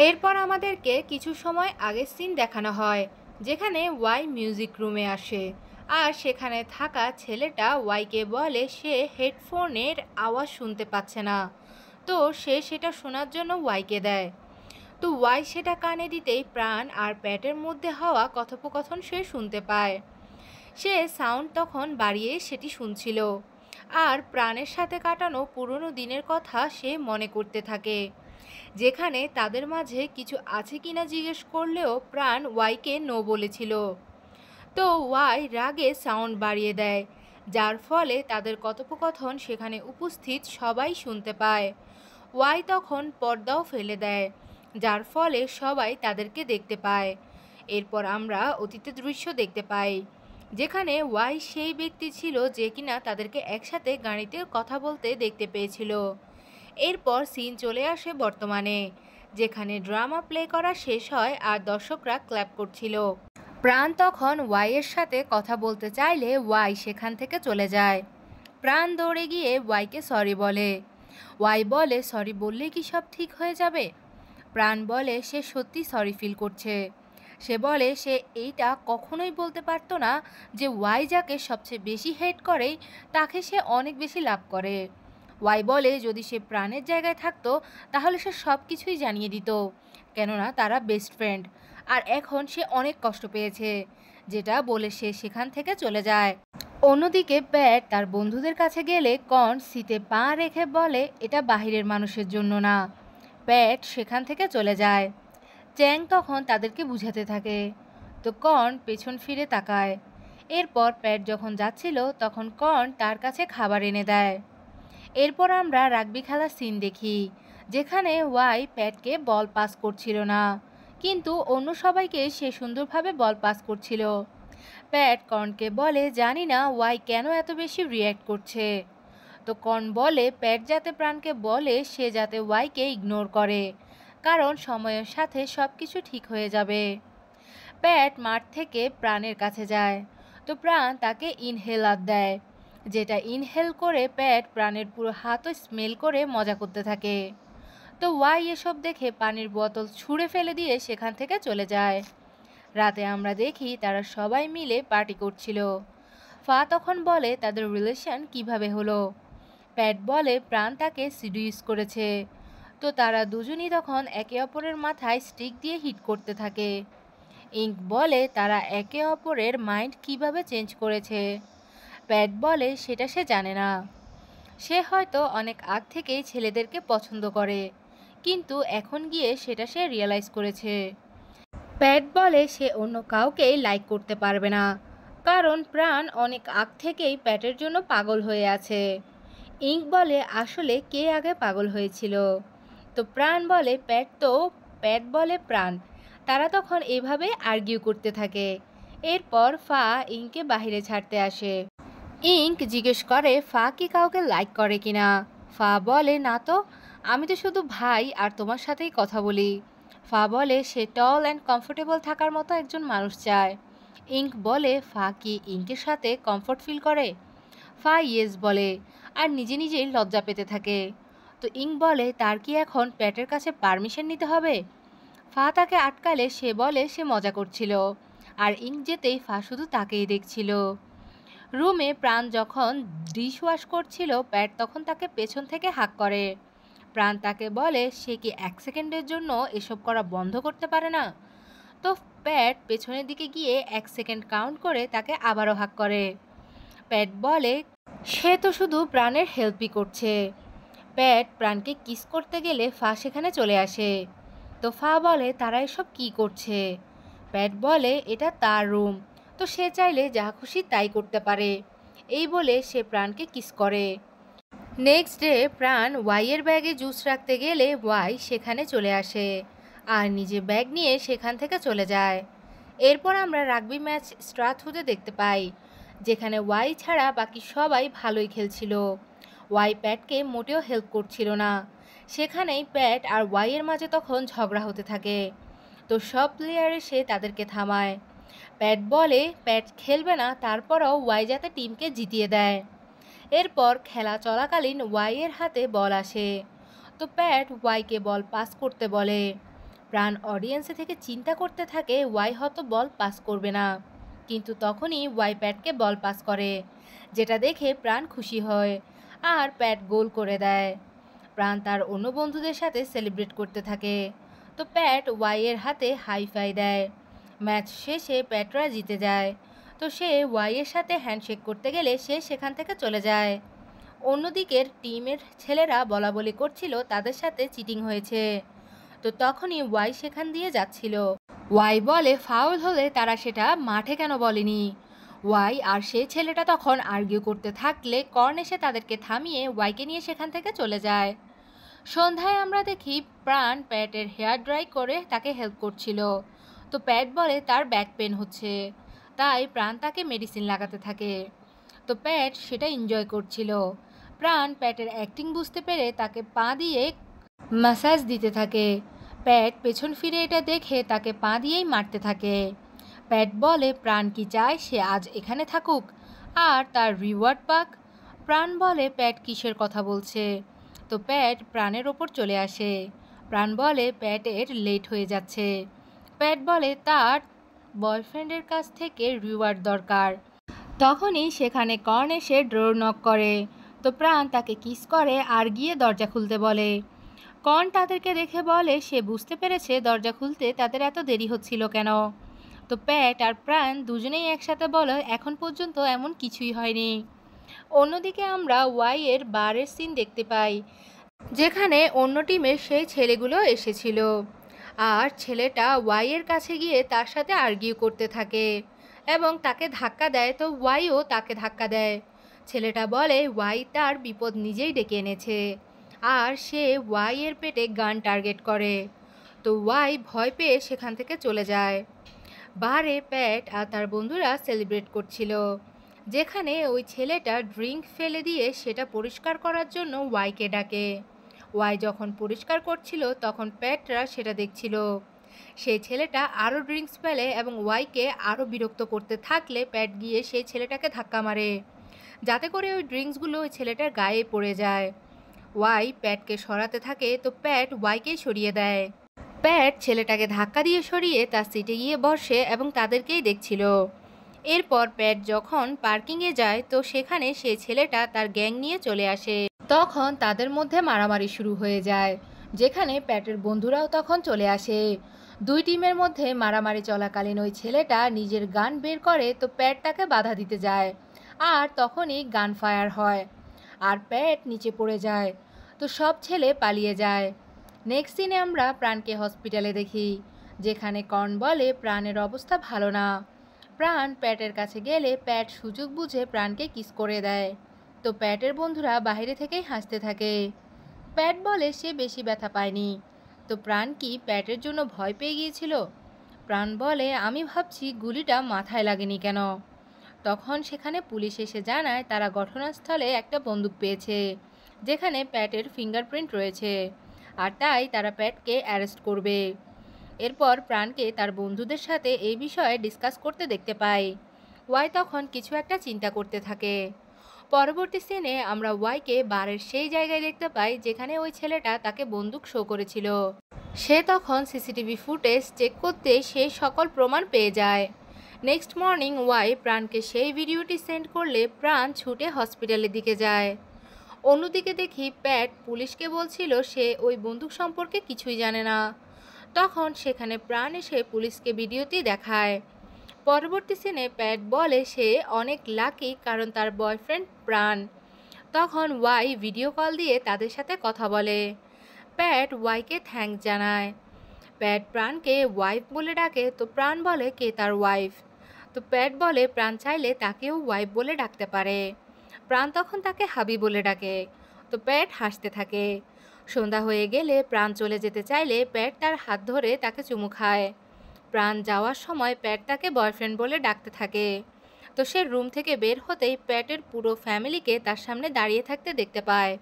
এরপর আমাদেরকে কিছু সময় আগের সিন দেখানো হয়, যেখানে ওয়াই মিউজিক রুমে আসে। আর সেখানে থাকা ছেলেটা ওয়াইকে বলে সে হেডফোনের আওয়াজ শুনতে পাচ্ছে না। তো সে সেটা শোনার জন্য ওয়াইকে দেয়। তো ওয়াই সেটা কানে দিতেই প্রাণ আর প্যাটের মধ্যে হওয়া কথোপকথন সে শুনতে পায়। সে সাউন্ড তখন বাড়িয়ে সেটি শুনছিল, আর প্রাণের সাথে কাটানো পুরনো দিনের কথা সে মনে করতে থাকে, যেখানে তাদের মাঝে কিছু আছে কিনা জিজ্ঞেস করলেও প্রাণ ওয়াইকে নো বলেছিল। তো ওয়াই রাগে সাউন্ড বাড়িয়ে দেয়, যার ফলে তাদের কথোপকথন সেখানে উপস্থিত সবাই শুনতে পায়। ওয়াই তখন পর্দাও ফেলে দেয়, যার ফলে সবাই তাদেরকে দেখতে পায়। এরপর আমরা অতীতের দৃশ্য দেখতে পাই, যেখানে ওয়াই সেই ব্যক্তি ছিল যে কিনা তাদেরকে একসাথে গাড়িতে কথা বলতে দেখতে পেয়েছিল। এরপর সিন চলে আসে বর্তমানে, যেখানে ড্রামা প্লে করা শেষ হয় আর দর্শকরা ক্ল্যাপ করছিল। প্রাণ তখন ওয়াইয়ের সাথে কথা বলতে চাইলে ওয়াই সেখান থেকে চলে যায়। প্রাণ দৌড়ে গিয়ে ওয়াইকে সরি বলে। ওয়াই বলে সরি বললেই কি সব ঠিক হয়ে যাবে? প্রাণ বলে সে সত্যি সরি ফিল করছে। সে বলে সে এইটা কখনোই বলতে পারতো না যে ওয়াই যাকে সবচেয়ে বেশি হেট করে তাকে সে অনেক বেশি লাভ করে। ওয়াই বলে যদি সে প্রাণের জায়গায় থাকতো তাহলে সে সব কিছুই জানিয়ে দিত, কেননা তারা বেস্ট ফ্রেন্ড। আর এখন সে অনেক কষ্ট পেয়েছে, যেটা বলে সে সেখান থেকে চলে যায়। অন্যদিকে প্যাট তার বন্ধুদের কাছে গেলে কর্ন সিটে পা রেখে বলে এটা বাহিরের মানুষের জন্য না। প্যাট সেখান থেকে চলে যায়। চ্যাং তখন তাদেরকে বুঝাতে থাকে। তো কর্ন পেছন ফিরে তাকায়। এরপর প্যাট যখন যাচ্ছিল তখন কর্ন তার কাছে খাবার এনে দেয়। এরপর আমরা রাগবি খেলার সিন দেখি, যেখানে ওয়াই প্যাটকে বল পাস করছিল না, কিন্তু অন্য সবাইকে সে সুন্দরভাবে বল পাস করছিল। প্যাট কর্নকে বলে জানি না ওয়াই কেন এত বেশি রিয়্যাক্ট করছে। তো কর্ন বলে প্যাট যাতে প্রাণকে বলে সে যাতে ওয়াইকে ইগনোর করে, কারণ সময়ের সাথে সব কিছু ঠিক হয়ে যাবে। প্যাট মাঠ থেকে প্রাণের কাছে যায়। তো প্রাণ তাকে ইনহেলার দেয়, যেটা ইনহেল করে প্যাট প্রাণের পুরো হাতও স্মেল করে মজা করতে থাকে। তো ওয়াই এসব দেখে পানির বোতল ছুঁড়ে ফেলে দিয়ে সেখান থেকে চলে যায়। রাতে আমরা দেখি তারা সবাই মিলে পার্টি করছিল। ফা তখন বলে তাদের রিলেশন কিভাবে হলো। প্যাট বলে প্রাণ তাকে সিডিউস করেছে। তো তারা দুজনই তখন একে অপরের মাথায় স্টিক দিয়ে হিট করতে থাকে। ইঙ্ক বলে তারা একে অপরের মাইন্ড কিভাবে চেঞ্জ করেছে। প্যাট বলে সেটা সে জানে না। সে হয়তো অনেক আগ থেকেই ছেলেদেরকে পছন্দ করে, কিন্তু এখন গিয়ে সেটা সে রিয়েলাইজ করেছে। প্যাট বলে সে অন্য কাউকেই লাইক করতে পারবে না, কারণ প্রাণ অনেক আগ থেকেই প্যাটের জন্য পাগল হয়ে আছে। ইঙ্ক বলে আসলে কে আগে পাগল হয়েছিল। তো প্রাণ বলে প্যাট, তো প্যাট বলে প্রাণ। তারা তখন এভাবে আর্গিউ করতে থাকে। এরপর ফা ইঙ্ককে বাহিরে ছাড়তে আসে। ইঙ্ক জিজ্ঞেস করে ফা কি কাউকে লাইক করে কিনা। ফা বলে না তো, আমি তো শুধু ভাই আর তোমার সাথেই কথা বলি। ফা বলে সে টল অ্যান্ড কমফোর্টেবল থাকার মতো একজন মানুষ চায়। ইঙ্ক বলে ফা কি ইঙ্কের সাথে কমফোর্ট ফিল করে। ফা ইয়েস বলে, আর নিজে নিজেই লজ্জা পেতে থাকে। তো ইঙ্ক বলে তার কি এখন প্যাটের কাছে পারমিশন নিতে হবে। ফা তাকে আটকালে সে বলে সে মজা করছিল, আর ইঙ্ক যেতেই ফা শুধু তাকেই দেখছিল। রুমে প্রাণ যখন ডিশ ওয়াশ করছিল প্যাট তখন তাকে পেছন থেকে হাঁক করে। প্রাণ তাকে বলে সে কি 1 সেকেন্ডের জন্য এসব করা বন্ধ করতে পারে না। তো প্যাট পেছনের দিকে গিয়ে 1 সেকেন্ড কাউন্ট করে তাকে আবারও হাঁক করে। প্যাট বলে সে তো শুধু প্রাণের হেল্পই করছে। প্যাট প্রাণকে কিস করতে গেলে ফা সেখানে চলে আসে। তো ফা বলে তারা এসব কি করছে। প্যাট বলে এটা তার রুম, তো সে চাইলে যা খুশি তাই করতে পারে। এই বলে সে প্রাণকে কিস করে। নেক্সট ডে প্রাণ ওয়াইয়ের ব্যাগে জুস রাখতে গেলে ওয়াই সেখানে চলে আসে আর নিজে ব্যাগ নিয়ে সেখান থেকে চলে যায়। এরপর আমরা রাগবি ম্যাচ স্টার্ট হতে দেখতে পাই, যেখানে ওয়াই ছাড়া বাকি সবাই ভালোই খেলছিল। ওয়াই প্যাটকে মোটেও হেল্প করছিল না। সেখানেই প্যাট আর ওয়াইয়ের মাঝে তখন ঝগড়া হতে থাকে। তো সব প্লেয়ার এসে তাদেরকে থামায়। প্যাট বলে প্যাট খেলবে না, তারপরও ওয়াই যাতে টিমকে জিতিয়ে দেয়। এরপর খেলা চলাকালীন ওয়াইয়ের হাতে বল আসে। তো প্যাট ওয়াইকে বল পাস করতে বলে। প্রাণ অডিয়েন্সে থেকে চিন্তা করতে থাকে ওয়াই হয়তো বল পাস করবে না, কিন্তু তখনই ওয়াই প্যাটকে বল পাস করে, যেটা দেখে প্রাণ খুশি হয় আর প্যাট গোল করে দেয়। প্রাণ তার অন্য বন্ধুদের সাথে সেলিব্রেট করতে থাকে, তো প্যাট ওয়াইয়ের হাতে হাই ফাই দেয়। ম্যাচ শেষে প্যাটরা জিতে যায়, তো সে ওয়াইয়ের সাথে হ্যান্ডশেক করতে গেলে সে সেখান থেকে চলে যায়। অন্যদিকের টিমের ছেলেরা বলাবলি করছিল তাদের সাথে চিটিং হয়েছে, তো তখনই ওয়াই সেখান দিয়ে যাচ্ছিল। ওয়াই বলে ফাউল হলে তারা সেটা মাঠে কেন বলেনি। ওয়াই আর সেই ছেলেটা তখন আর্গিউ করতে থাকলে কর্ণ এসে তাদেরকে থামিয়ে ওয়াইকে নিয়ে সেখান থেকে চলে যায়। সন্ধ্যায় আমরা দেখি প্রাণ প্যাটের হেয়ার ড্রাই করে তাকে হেল্প করছিল, তো প্যাট বলে তার ব্যাক পেন হচ্ছে, তাই প্রাণ তাকে মেডিসিন লাগাতে থাকে, তো প্যাট সেটা এনজয় করছিল। প্রাণ প্যাটের অ্যাক্টিং বুঝতে পেরে তাকে পা দিয়ে ম্যাসাজ দিতে থাকে। প্যাট পেছন ফিরে এটা দেখে তাকে পা দিয়েই মারতে থাকে। প্যাট বলে প্রাণ কি চায় সে আজ এখানে থাকুক আর তার রিওয়ার্ড পাক। প্রাণ বলে প্যাট কিসের কথা বলছে, তো প্যাট প্রাণের ওপর চলে আসে। প্রাণ বলে প্যাটের লেট হয়ে যাচ্ছে। প্যাট বলে তার বয়ফ্রেন্ডের কাছ থেকে রিওয়ার্ড দরকার। তখনই সেখানে কর্ণ এসে ডোর নক করে, তো প্রাণ তাকে কিস করে আর গিয়ে দরজা খুলতে বলে। কর্ণ তাদেরকে দেখে বলে সে বুঝতে পেরেছে দরজা খুলতে তাদের এত দেরি হচ্ছিল কেন। তো প্যাট আর প্রাণ দুজনেই একসাথে বলে এখন পর্যন্ত এমন কিছুই হয়নি। অন্যদিকে আমরা ওয়াই এর বারের সিন দেখতে পাই, যেখানে অন্য টিমের সেই ছেলেগুলো এসেছিল আর ছেলেটা ওয়াই এর কাছে গিয়ে তার সাথে আর্গিউ করতে থাকে এবং তাকে ধাক্কা দেয়, তো ওয়াইও তাকে ধাক্কা দেয়। ছেলেটা বলে ওয়াই তার বিপদ নিজেই ডেকে এনেছে আর সে ওয়াই এর পেটে গান টার্গেট করে, তো ওয়াই ভয় পেয়ে সেখান থেকে চলে যায়। বারে প্যাট আর তার বন্ধুরা সেলিব্রেট করছিল, যেখানে ওই ছেলেটা ড্রিঙ্ক ফেলে দিয়ে সেটা পরিষ্কার করার জন্য ওয়াইকে ডাকে। ওয়াই যখন পরিষ্কার করছিল তখন প্যাটরা সেটা দেখছিল। সেই ছেলেটা আরও ড্রিঙ্কস ফেলে এবং ওয়াইকে আরও বিরক্ত করতে থাকলে প্যাট গিয়ে সেই ছেলেটাকে ধাক্কা মারে, যাতে করে ওই ড্রিঙ্কসগুলো ওই ছেলেটার গায়ে পড়ে যায়। ওয়াই প্যাটকে সরাতে থাকে, তো প্যাট ওয়াইকেই সরিয়ে দেয়। প্যাট ছেলেটাকে ধাক্কা দিয়ে সরিয়ে তার সিটে গিয়ে বসে এবং তাদেরকেই দেখছিল। এরপর প্যাট যখন পার্কিংয়ে যায় তো সেখানে সেই ছেলেটা তার গ্যাং নিয়ে চলে আসে। তখন তাদের মধ্যে মারামারি শুরু হয়ে যায়, যেখানে প্যাটের বন্ধুরাও তখন চলে আসে। দুই টিমের মধ্যে মারামারি চলাকালীন ওই ছেলেটা নিজের গান বের করে, তো প্যাট তাকে বাধা দিতে যায় আর তখনই গান ফায়ার হয় আর প্যাট নিচে পড়ে যায়, তো সব ছেলে পালিয়ে যায়। নেক্সট দিনে আমরা প্রাণকে হসপিটালে দেখি, যেখানে কর্ণ বলে প্রাণের অবস্থা ভালো না। প্রাণ প্যাটের কাছে গেলে প্যাট সুযোগ বুঝে প্রাণকে কিস করে দেয়, তো প্যাটের বন্ধুরা বাইরে থেকেই হাসতে থাকে। প্যাট বলে সে বেশি ব্যথা পায়নি, তো প্রাণ কি প্যাটের জন্য ভয় পেয়ে গিয়েছিল। প্রাণ বলে আমি ভাবছি গুলিটা মাথায় লাগেনি কেন। তখন সেখানে পুলিশ এসে জানায় তারা ঘটনাস্থলে একটা বন্দুক পেয়েছে, যেখানে প্যাটের ফিঙ্গারপ্রিন্ট রয়েছে, আর তাই তারা প্যাটকে অ্যারেস্ট করবে। এরপর প্রাণকে তার বন্ধুদের সাথে এই বিষয়ে ডিসকাস করতে দেখতে পাই। ওয়াই তখন কিছু একটা চিন্তা করতে থাকে। পরবর্তী সিনে আমরা ওয়াইকে বারের সেই জায়গায় দেখতে পাই যেখানে ওই ছেলেটা তাকে বন্দুক শো করেছিল। সে তখন সিসিটিভি ফুটেজ চেক করতে সেই সকল প্রমাণ পেয়ে যায়। নেক্সট মর্নিং ওয়াই প্রাণকে সেই ভিডিওটি সেন্ড করলে প্রাণ ছুটে হসপিটালের দিকে যায়। অন্যদিকে দেখি প্যাট পুলিশকে বলছিল সে ওই বন্দুক সম্পর্কে কিছুই জানে না। তখন সেখানে প্রাণ এসে পুলিশকে ভিডিওটি দেখায়। পরবর্তী সিনে প্যাট বলে সে অনেক লাকি কারণ তার বয়ফ্রেন্ড প্রাণ। তখন ওয়াই ভিডিও কল দিয়ে তাদের সাথে কথা বলে। প্যাট ওয়াইকে থ্যাঙ্কস জানায়। প্যাট প্রাণকে ওয়াইফ বলে ডাকে, তো প্রাণ বলে কে তার ওয়াইফ। তো প্যাট বলে প্রাণ চাইলে তাকেও ওয়াইফ বলে ডাকতে পারে। প্রাণ তখন তাকে হাবি বলে ডাকে, তো প্যাট হাসতে থাকে। সন্ধ্যা হয়ে গেলে প্রাণ চলে যেতে চাইলে প্যাট তার হাত ধরে তাকে চুমু খায়। প্রাণ যাওয়ার সময় প্যাট তাকে বয়ফ্রেন্ড বলে ডাকতে থাকে, তো সে রুম থেকে বের হতেই প্যাটের পুরো ফ্যামিলিকে তার সামনে দাঁড়িয়ে থাকতে দেখতে পায়।